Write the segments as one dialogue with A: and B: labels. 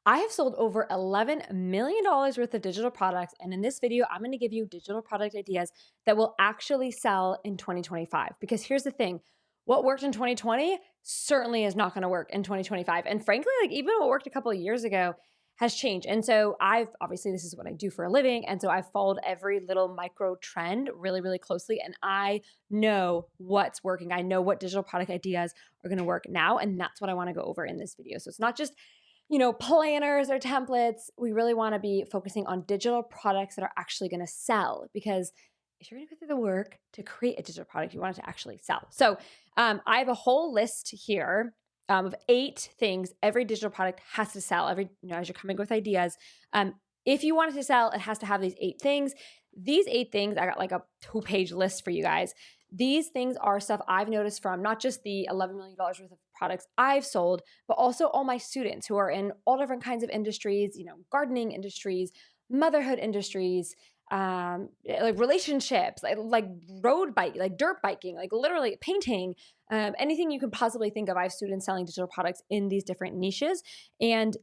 A: I have sold over $11 million worth of digital products. And in this video, I'm going to give you digital product ideas that will actually sell in 2025. Because here's the thing, what worked in 2020 certainly is not going to work in 2025. And frankly, like even what worked a couple of years ago has changed. And so obviously this is what I do for a living. And so I've followed every little micro trend really, really closely. And I know what's working. I know what digital product ideas are going to work now. And that's what I want to go over in this video. So it's not just planners or templates. We really want to be focusing on digital products that are actually going to sell, because if you're going to go through the work to create a digital product, you want it to actually sell. So I have a whole list here of 8 things every digital product has to sell. As you're coming with ideas, if you want it to sell, it has to have these 8 things. These 8 things, I got like a 2-page list for you guys. These things are stuff I've noticed from not just the $11 million worth of products I've sold, but also all my students who are in all different kinds of industries, gardening industries, motherhood industries, like relationships, like road bike, like dirt biking, like literally painting, anything you can possibly think of. I have students selling digital products in these different niches. And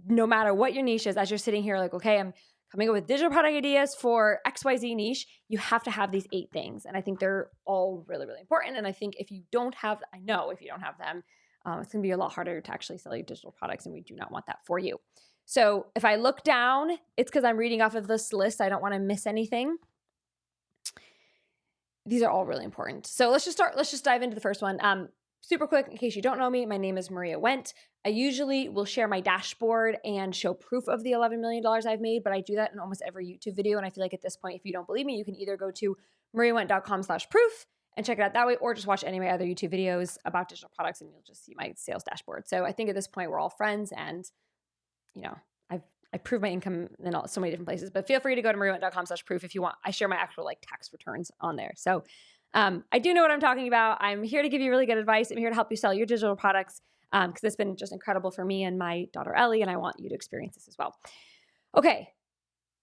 A: no matter what your niche is, as you're sitting here like, okay, I'm coming up with digital product ideas for XYZ niche, you have to have these 8 things. And I think they're all really, really important. And I think if you don't have them, it's going to be a lot harder to actually sell your digital products. And we do not want that for you. So if I look down, it's because I'm reading off of this list. I don't want to miss anything. These are all really important. So let's just dive into the first one. Super quick, in case you don't know me, my name is Maria Wendt. I usually will share my dashboard and show proof of the $11 million I've made, but I do that in almost every YouTube video. And I feel like at this point, if you don't believe me, you can either go to mariawendt.com/proof and check it out that way, or just watch any of my other YouTube videos about digital products and you'll just see my sales dashboard. So I think at this point, we're all friends, and I prove my income in so many different places, but feel free to go to mariawendt.com/proof if you want. I share my actual tax returns on there. So I do know what I'm talking about. I'm here to give you really good advice. I'm here to help you sell your digital products because it's been just incredible for me and my daughter Ellie, and I want you to experience this as well. Okay,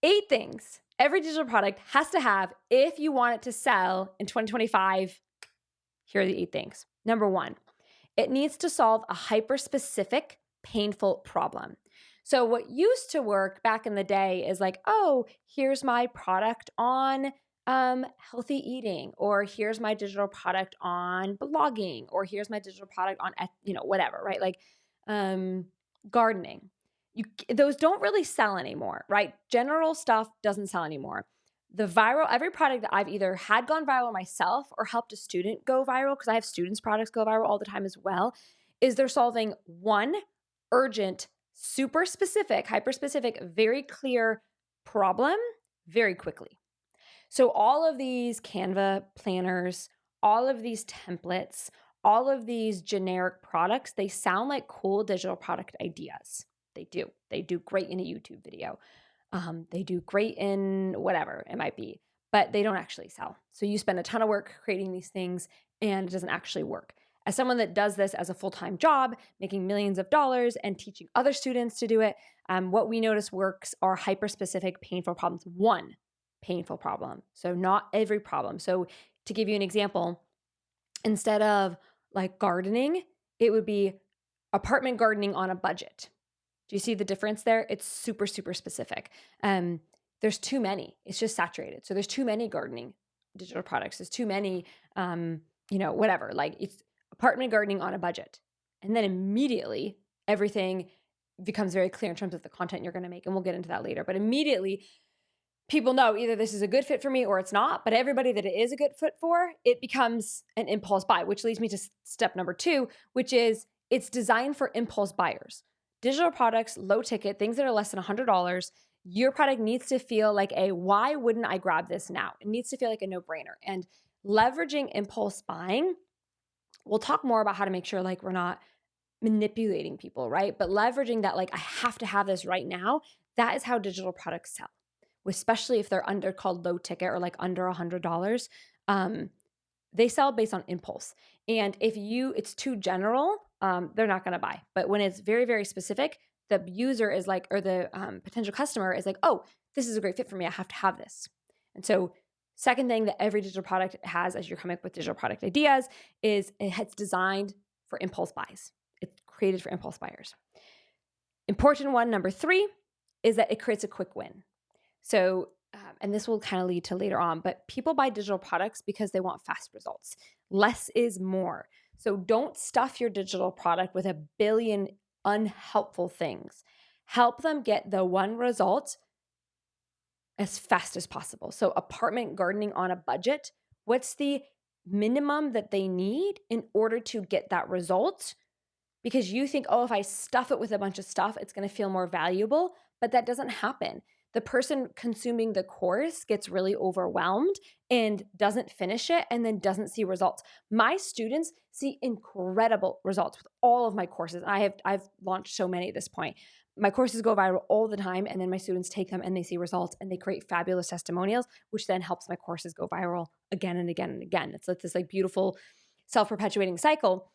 A: 8 things every digital product has to have if you want it to sell in 2025. Here are the 8 things. Number 1, it needs to solve a hyper-specific, painful problem. So what used to work back in the day is like, oh, here's my product on healthy eating, or here's my digital product on blogging, or here's my digital product on, whatever, right? Like gardening. Those don't really sell anymore, right? General stuff doesn't sell anymore. Every product that I've either had gone viral myself or helped a student go viral, because I have students' products go viral all the time as well, is they're solving one urgent, super specific, hyper specific, very clear problem very quickly. So all of these Canva planners, all of these templates, all of these generic products, they sound like cool digital product ideas. They do. They do great in a YouTube video. They do great in whatever it might be, but they don't actually sell. So you spend a ton of work creating these things and it doesn't actually work. As someone that does this as a full-time job, making millions of dollars and teaching other students to do it, what we notice works are hyper-specific, painful problems. One painful problem. So not every problem. So to give you an example, instead of like gardening, it would be apartment gardening on a budget. Do you see the difference there? It's super, super specific. There's too many. It's just saturated. So there's too many gardening digital products. There's too many, whatever. Like it's apartment gardening on a budget. And then immediately everything becomes very clear in terms of the content you're going to make. And we'll get into that later. But immediately people know either this is a good fit for me or it's not, but everybody that it is a good fit for, it becomes an impulse buy, which leads me to step number 2, which is it's designed for impulse buyers. Digital products, low ticket, things that are less than $100, your product needs to feel like why wouldn't I grab this now? It needs to feel like a no-brainer. And leveraging impulse buying, we'll talk more about how to make sure like we're not manipulating people, right? But leveraging that like I have to have this right now, that is how digital products sell. Especially if they're called low ticket or like under $100, they sell based on impulse. And if it's too general, they're not going to buy. But when it's very, very specific, the user is like, or the potential customer is like, oh, this is a great fit for me. I have to have this. And so second thing that every digital product has as you're coming up with digital product ideas is it's designed for impulse buys. It's created for impulse buyers. Important one, number 3, is that it creates a quick win. So, and this will kind of lead to later on, but people buy digital products because they want fast results. Less is more. So don't stuff your digital product with a billion unhelpful things. Help them get the one result as fast as possible. So apartment gardening on a budget, what's the minimum that they need in order to get that result? Because you think, oh, if I stuff it with a bunch of stuff, it's going to feel more valuable, but that doesn't happen. The person consuming the course gets really overwhelmed and doesn't finish it and then doesn't see results. My students see incredible results with all of my courses. I've launched so many at this point. My courses go viral all the time, and then my students take them and they see results and they create fabulous testimonials, which then helps my courses go viral again and again and again. It's like this like beautiful self-perpetuating cycle.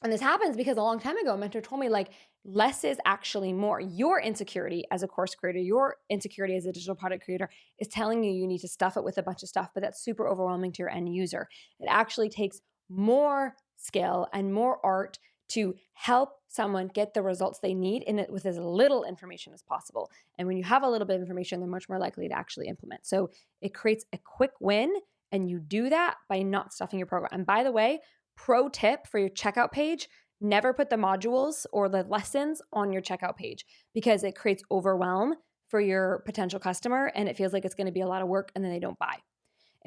A: And this happens because a long time ago, a mentor told me like less is actually more. Your insecurity as a course creator, your insecurity as a digital product creator is telling you you need to stuff it with a bunch of stuff, but that's super overwhelming to your end user. It actually takes more skill and more art to help someone get the results they need in it with as little information as possible. And when you have a little bit of information, they're much more likely to actually implement. So it creates a quick win, and you do that by not stuffing your program. And by the way, pro tip for your checkout page, never put the modules or the lessons on your checkout page because it creates overwhelm for your potential customer and it feels like it's going to be a lot of work and then they don't buy.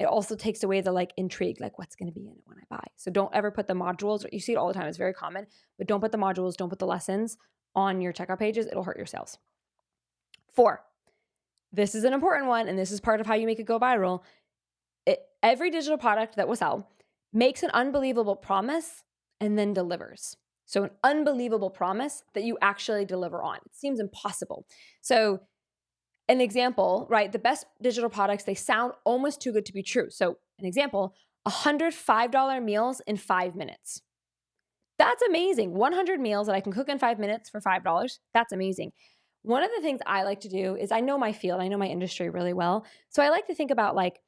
A: It also takes away the like intrigue, like what's going to be in it when I buy. So don't ever put the modules, you see it all the time, it's very common, but don't put the modules, don't put the lessons on your checkout pages. It'll hurt your sales. 4, this is an important one and this is part of how you make it go viral. Every digital product that will sell makes an unbelievable promise and then delivers. So an unbelievable promise that you actually deliver on. It seems impossible. So an example, right? The best digital products, they sound almost too good to be true. So an example, 100 $5 meals in 5 minutes. That's amazing. 100 meals that I can cook in 5 minutes for $5. That's amazing. One of the things I like to do is I know my field, I know my industry really well. So I like to think about like,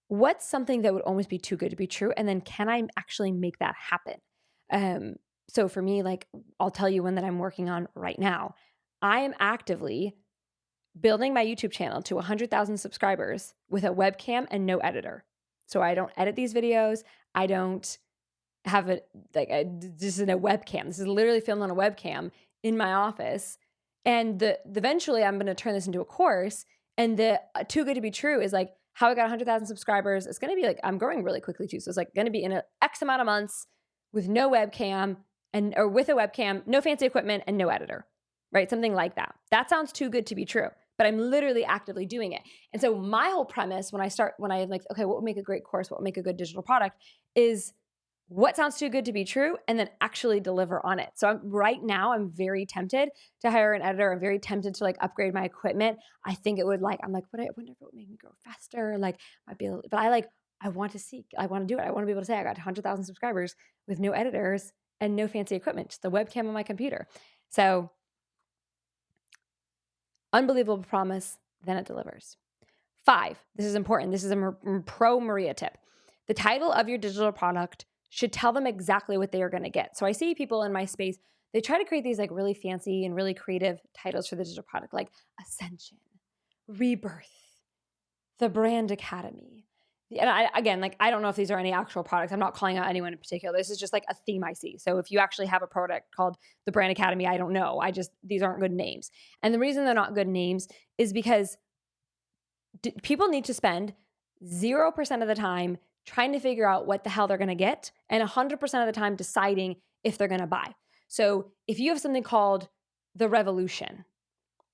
A: what's something that would almost be too good to be true? And then can I actually make that happen? So for me, like I'll tell you one that I'm working on right now. I am actively building my YouTube channel to 100,000 subscribers with a webcam and no editor. So I don't edit these videos. I don't have it like this is a webcam. This is literally filmed on a webcam in my office. And eventually I'm going to turn this into a course. And the too good to be true is like how I got 100,000 subscribers. It's going to be like, I'm growing really quickly too. So it's like going to be in an X amount of months with no webcam or with a webcam, no fancy equipment and no editor, right? Something like that. That sounds too good to be true, but I'm literally actively doing it. And so my whole premise when I'm like, okay, what would make a great course? What would make a good digital product is what sounds too good to be true and then actually deliver on it. So right now I'm very tempted to hire an editor. I'm very tempted to like upgrade my equipment. I think it would like, I'm like, I wonder if it would make me grow faster. Like might be, but I want to do it. I want to be able to say I got 100,000 subscribers with no editors and no fancy equipment, just the webcam on my computer. So unbelievable promise, then it delivers. 5, this is important. This is a pro Maria tip. The title of your digital product should tell them exactly what they are going to get. So I see people in my space, they try to create these like really fancy and really creative titles for the digital product, like Ascension, Rebirth, the Brand Academy. And I don't know if these are any actual products. I'm not calling out anyone in particular. This is just like a theme I see. So if you actually have a product called the Brand Academy, I don't know. These aren't good names. And the reason they're not good names is because people need to spend 0% of the time trying to figure out what the hell they're going to get and 100% of the time deciding if they're going to buy. So if you have something called the Revolution,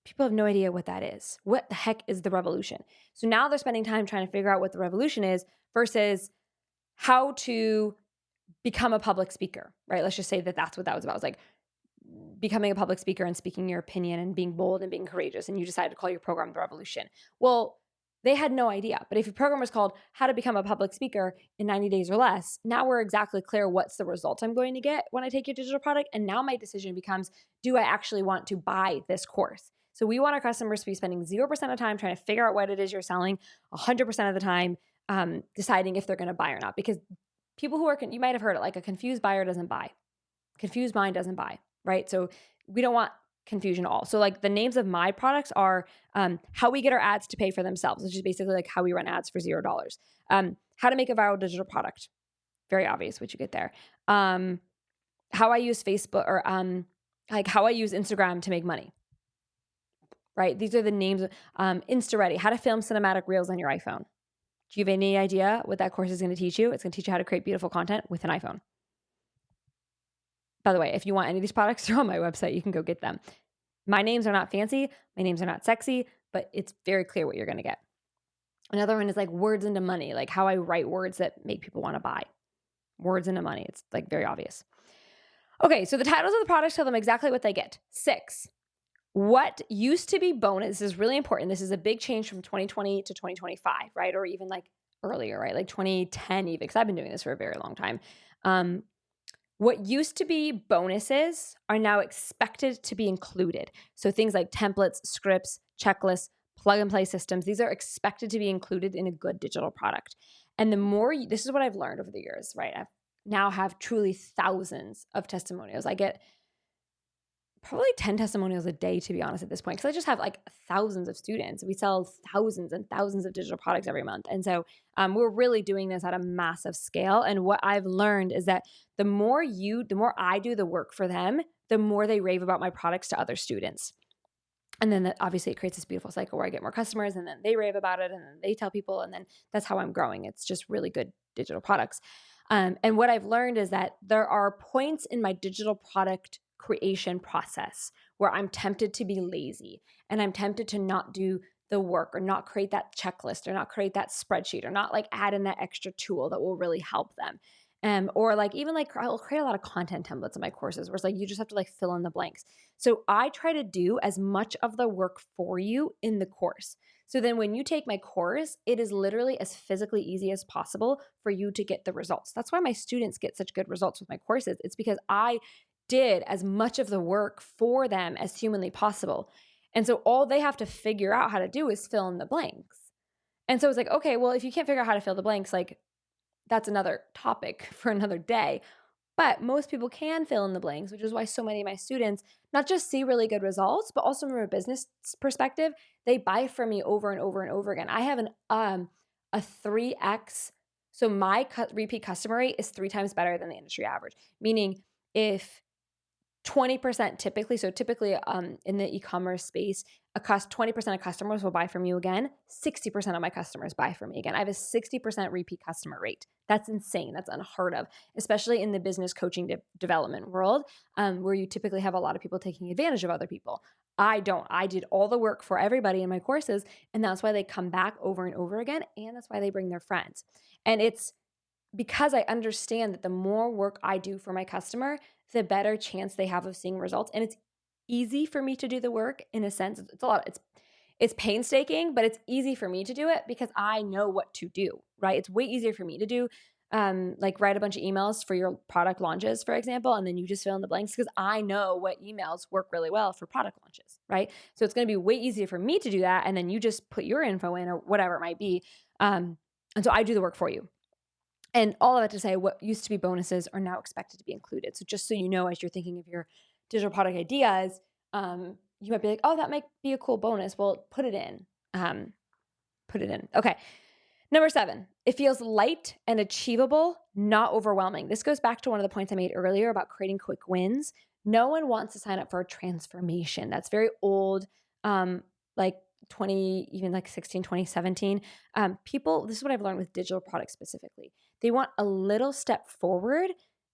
A: people have no idea what that is. What the heck is the Revolution? So now they're spending time trying to figure out what the Revolution is versus how to become a public speaker, right? Let's just say that that's what that was about. It was like becoming a public speaker and speaking your opinion and being bold and being courageous. And you decided to call your program the Revolution. Well, they had no idea. But if your program was called How to Become a Public Speaker in 90 Days or Less, now we're exactly clear what's the result I'm going to get when I take your digital product. And now my decision becomes, do I actually want to buy this course? So we want our customers to be spending 0% of time trying to figure out what it is you're selling, 100% of the time deciding if they're going to buy or not. Because people who are, you might have heard it, like a confused buyer doesn't buy. Confused mind doesn't buy, right? So we don't want confusion at all. So like the names of my products are how we get our ads to pay for themselves, which is basically like how we run ads for $0. How to make a viral digital product. Very obvious what you get there. How I use Facebook or like how I use Instagram to make money. Right? These are the names of InstaReady, how to film cinematic reels on your iPhone. Do you have any idea what that course is going to teach you? It's going to teach you how to create beautiful content with an iPhone. By the way, if you want any of these products, they're on my website. You can go get them. My names are not fancy. My names are not sexy, but it's very clear what you're going to get. Another one is like words into money, like how I write words that make people want to buy. Words into money. It's like very obvious. Okay, so the titles of the products tell them exactly what they get. 6. What used to be bonus, this is really important. This is a big change from 2020 to 2025, right? Or even like earlier, right? Like 2010 even, because I've been doing this for a very long time. What used to be bonuses are now expected to be included. So things like templates, scripts, checklists, plug and play systems, these are expected to be included in a good digital product. And the more, this is what I've learned over the years, right? I now have truly thousands of testimonials. I get probably 10 testimonials a day, to be honest, at this point, because I just have like thousands of students. We sell thousands and thousands of digital products every month. And so we're really doing this at a massive scale. And what I've learned is that the more I do the work for them, the more they rave about my products to other students. And then obviously it creates this beautiful cycle where I get more customers and then they rave about it and then they tell people. And then that's how I'm growing. It's just really good digital products. And what I've learned is that there are points in my digital product creation process where I'm tempted to be lazy and I'm tempted to not do the work or not create that checklist or not create that spreadsheet or not like add in that extra tool that will really help them. Or like even like I'll create a lot of content templates in my courses where it's like you just have to like fill in the blanks. So I try to do as much of the work for you in the course. So then when you take my course, it is literally as physically easy as possible for you to get the results. That's why my students get such good results with my courses. It's because I did as much of the work for them as humanly possible. And so all they have to figure out how to do is fill in the blanks. And so it's like, okay, well, if you can't figure out how to fill the blanks, like that's another topic for another day. But most people can fill in the blanks, which is why so many of my students not just see really good results, but also from a business perspective, they buy from me over and over and over again. I have a 3x. So my repeat customer rate is 3 times better than the industry average, meaning if 20% typically, so typically in the e-commerce space, 20% of customers will buy from you again. 60% of my customers buy from me again. I have a 60% repeat customer rate. That's insane. That's unheard of, especially in the business coaching development world, where you typically have a lot of people taking advantage of other people. I don't. I did all the work for everybody in my courses, and that's why they come back over and over again, and that's why they bring their friends. And it's because I understand that the more work I do for my customer, the better chance they have of seeing results. And it's easy for me to do the work in a sense. It's painstaking, but it's easy for me to do it because I know what to do, right? It's way easier for me to do, like write a bunch of emails for your product launches, for example, and then you just fill in the blanks because I know what emails work really well for product launches, right? So it's going to be way easier for me to do that. And then you just put your info in or whatever it might be. And so I do the work for you. And all of that to say, what used to be bonuses are now expected to be included. So just so you know, as you're thinking of your digital product ideas, you might be like, oh, that might be a cool bonus. Well, put it in. Okay. Number 7, it feels light and achievable, not overwhelming. This goes back to one of the points I made earlier about creating quick wins. No one wants to sign up for a transformation. That's very old, like 2016, 2017. People, this is what I've learned with digital products specifically. They want a little step forward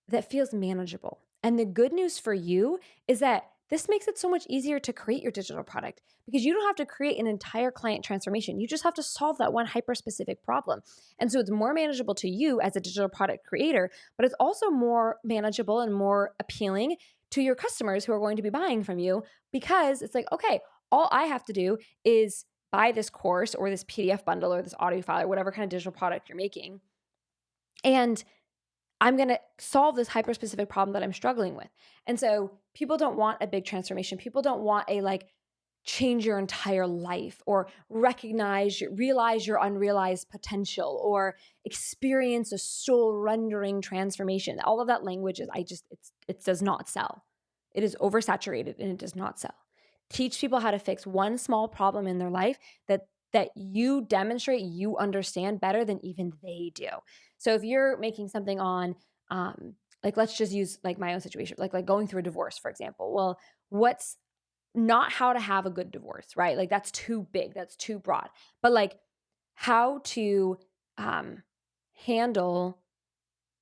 A: that feels manageable. And the good news for you is that this makes it so much easier to create your digital product because you don't have to create an entire client transformation. You just have to solve that one hyper-specific problem. And so it's more manageable to you as a digital product creator, but it's also more manageable and more appealing to your customers who are going to be buying from you because it's like, okay, all I have to do is buy this course or this PDF bundle or this audio file or whatever kind of digital product you're making. And I'm going to solve this hyper-specific problem that I'm struggling with. And so people don't want a big transformation. People don't want a like change your entire life or realize your unrealized potential or experience a soul-rendering transformation. All of that language is it does not sell. It is oversaturated and it does not sell. Teach people how to fix one small problem in their life that you demonstrate you understand better than even they do. So if you're making something on, like let's just use like my own situation, like going through a divorce, for example. Well, what's not how to have a good divorce, right? Like that's too big, that's too broad. But like how to handle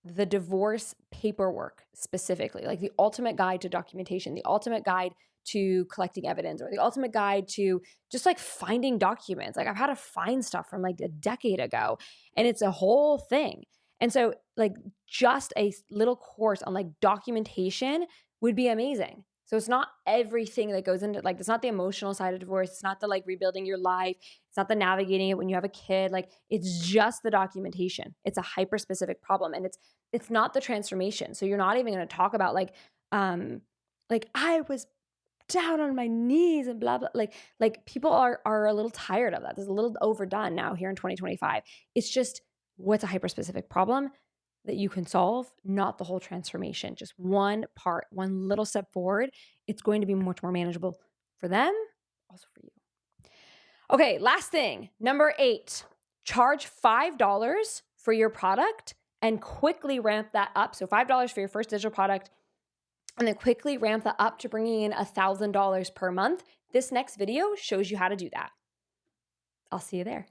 A: the divorce paperwork specifically, like the ultimate guide to documentation, the ultimate guide to collecting evidence, or the ultimate guide to just like finding documents. Like I've had to find stuff from like a decade ago, and it's a whole thing. And so like just a little course on like documentation would be amazing. So it's not everything that goes into, like, it's not the emotional side of divorce. It's not the like rebuilding your life. It's not the navigating it when you have a kid. Like it's just the documentation. It's a hyper specific problem, and it's not the transformation. So you're not even going to talk about like I was down on my knees and blah blah. Like people are a little tired of that. It's a little overdone now here in 2025. It's just what's a hyper specific problem that you can solve, not the whole transformation. Just one part, one little step forward. It's going to be much more manageable for them, also for you. Okay, last thing, number 8, charge $5 for your product and quickly ramp that up. So $5 for your first digital product, and then quickly ramp that up to bringing in $1,000 per month. This next video shows you how to do that. I'll see you there.